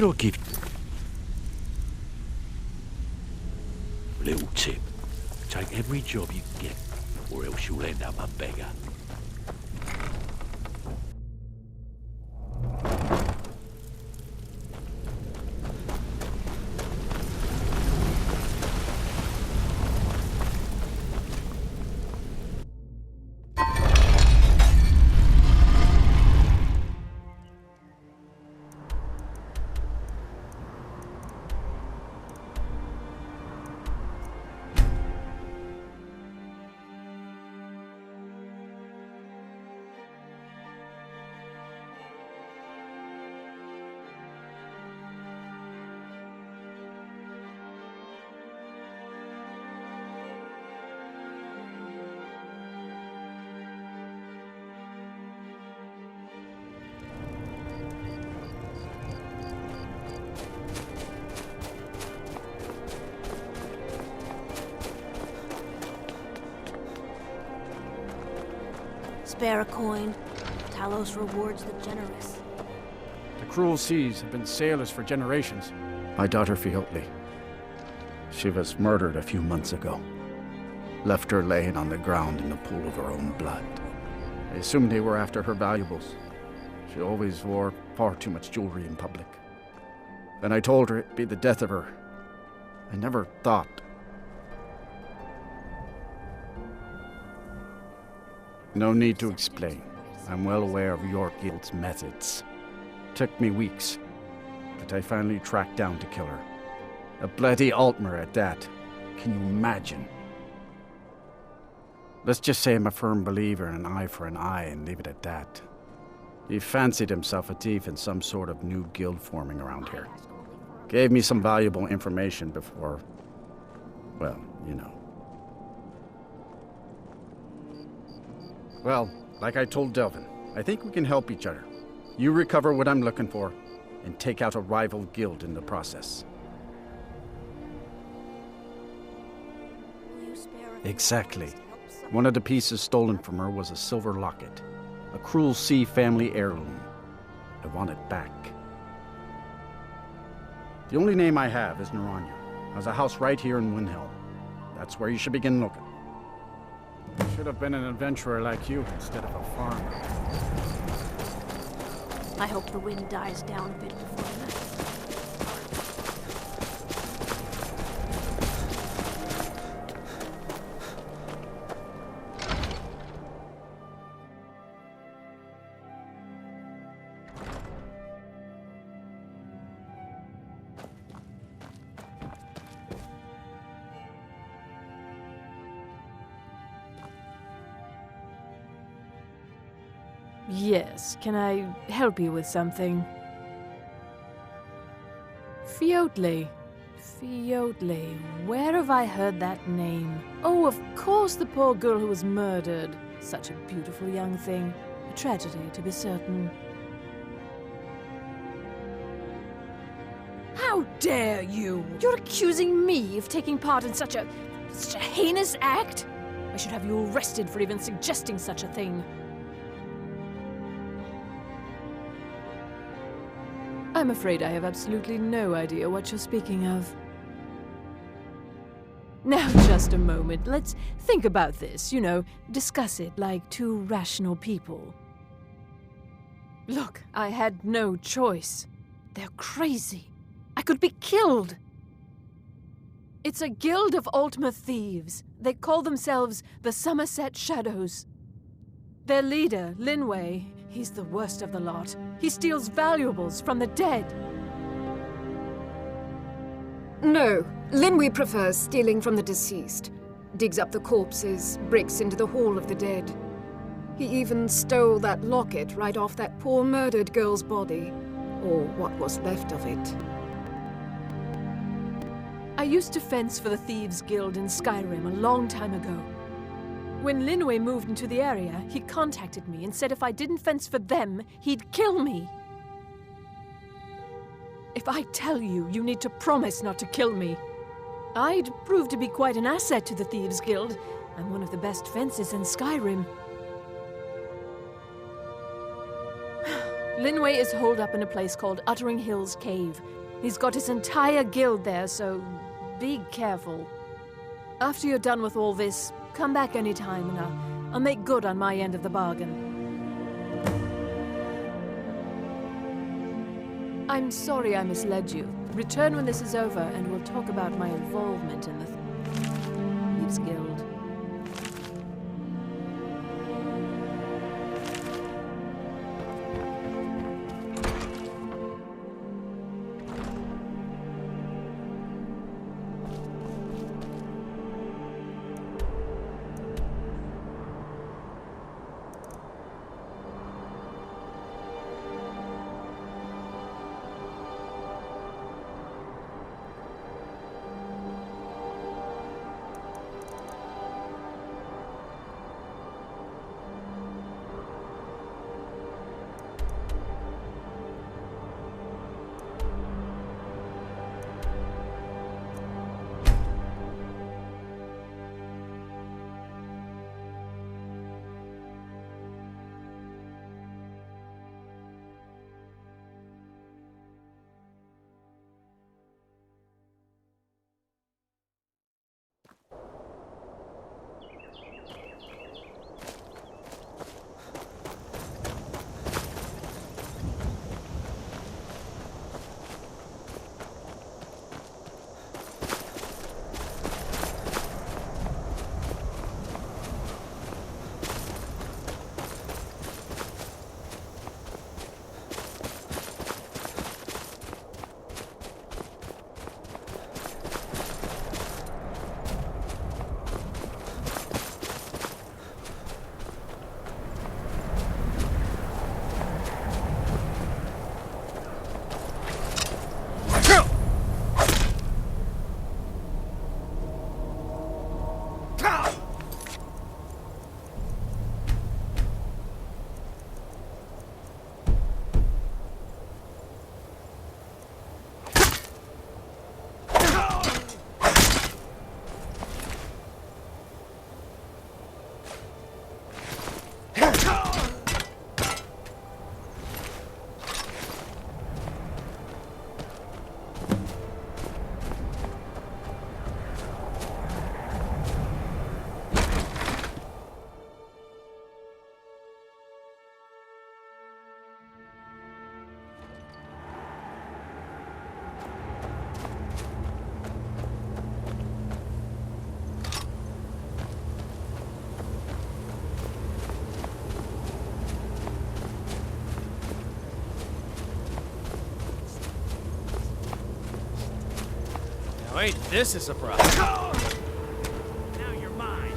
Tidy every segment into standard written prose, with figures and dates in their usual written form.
could I give... Little tip. Take every job you get, or else you'll end up a beggar. Spare a coin. Talos rewards the generous. The cruel seas have been sailors for generations. My daughter Fiotli. She was murdered a few months ago. Left her laying on the ground in a pool of her own blood. I assumed they were after her valuables. She always wore far too much jewelry in public. Then I told her it'd be the death of her. I never thought. No need to explain. I'm well aware of your guild's methods. Took me weeks, but I finally tracked down to kill her. A bloody Altmer at that. Can you imagine? Let's just say I'm a firm believer in an eye for an eye and leave it at that. He fancied himself a thief in some sort of new guild forming around here. Gave me some valuable information before, well, you know. Well, like I told Delvin, I think we can help each other. You recover what I'm looking for, and take out a rival guild in the process. Exactly. One of the pieces stolen from her was a silver locket. A Cruel Sea family heirloom. I want it back. The only name I have is Naranya. Has a house right here in Windhelm. That's where you should begin looking. Should have been an adventurer like you instead of a farmer. I hope the wind dies down a bit before that. Yes, can I help you with something? Fiotli. Fiotli. Where have I heard that name? Oh, of course, the poor girl who was murdered. Such a beautiful young thing. A tragedy, to be certain. How dare you! You're accusing me of taking part in such a heinous act? I should have you arrested for even suggesting such a thing. I'm afraid I have absolutely no idea what you're speaking of. Now, just a moment. Let's think about this, you know, discuss it like two rational people. Look, I had no choice. They're crazy. I could be killed. It's a guild of Altmer thieves. They call themselves the Summerset Shadows. Their leader, Linway, he's the worst of the lot. He steals valuables from the dead. No, Linway prefers stealing from the deceased. Digs up the corpses, breaks into the Hall of the Dead. He even stole that locket right off that poor murdered girl's body. Or what was left of it. I used to fence for the Thieves Guild in Skyrim a long time ago. When Linway moved into the area, he contacted me and said if I didn't fence for them, he'd kill me. If I tell you, you need to promise not to kill me. I'd prove to be quite an asset to the Thieves Guild. I'm one of the best fencers in Skyrim. Linway is holed up in a place called Uttering Hills Cave. He's got his entire guild there, so be careful. After you're done with all this, come back anytime and I'll make good on my end of the bargain. I'm sorry I misled you. Return when this is over and we'll talk about my involvement in the Thieves Guild. Wait, this is a surprise. Now you're mine.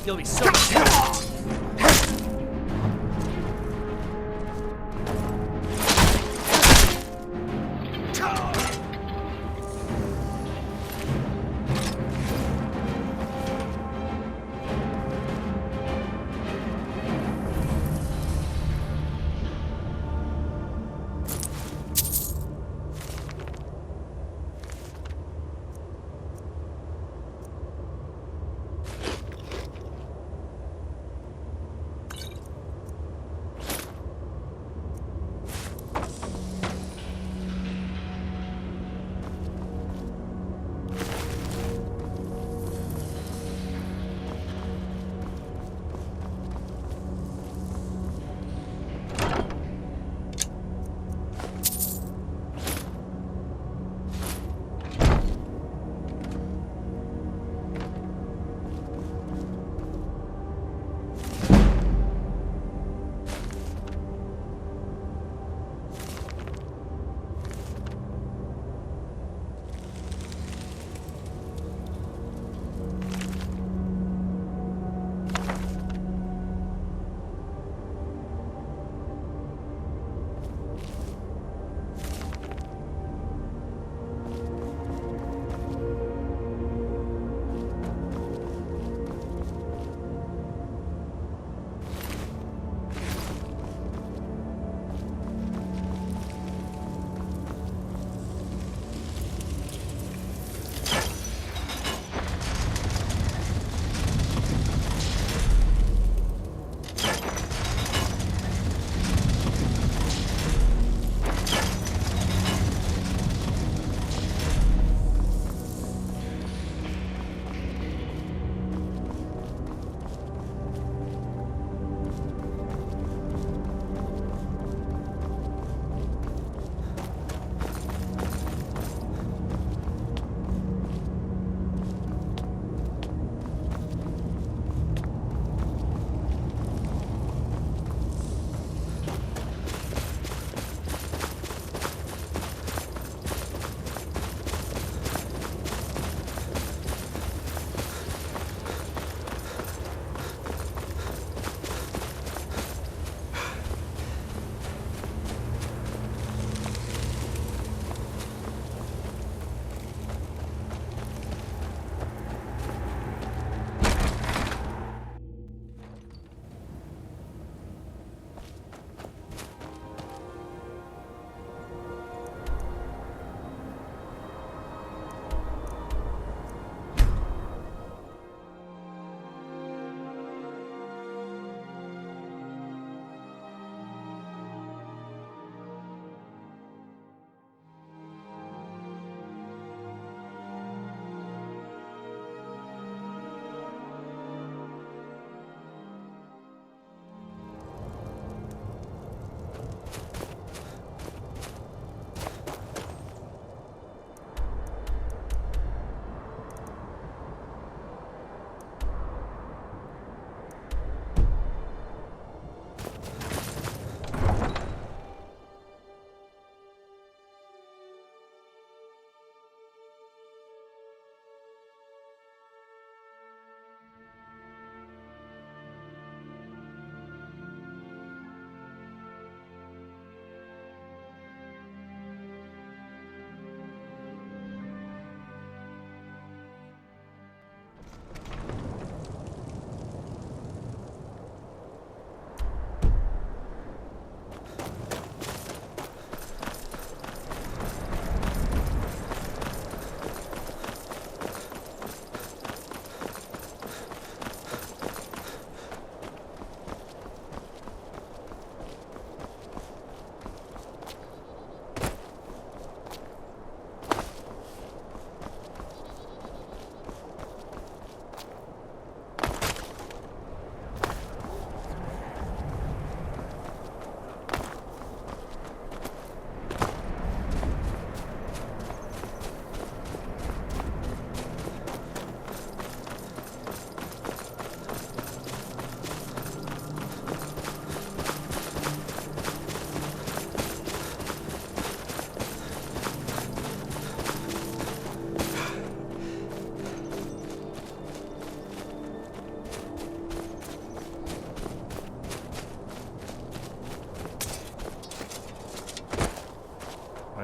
He'll be so much.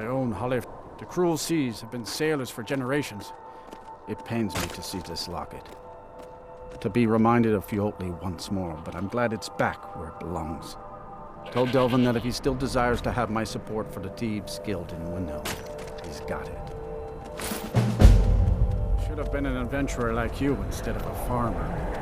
My own Holly. The cruel seas have been sailors for generations. It pains me to see this locket. To be reminded of Fiotli once more, but I'm glad it's back where it belongs. Told Delvin that if he still desires to have my support for the Thieves Guild in Windhelm, he's got it. Should have been an adventurer like you instead of a farmer.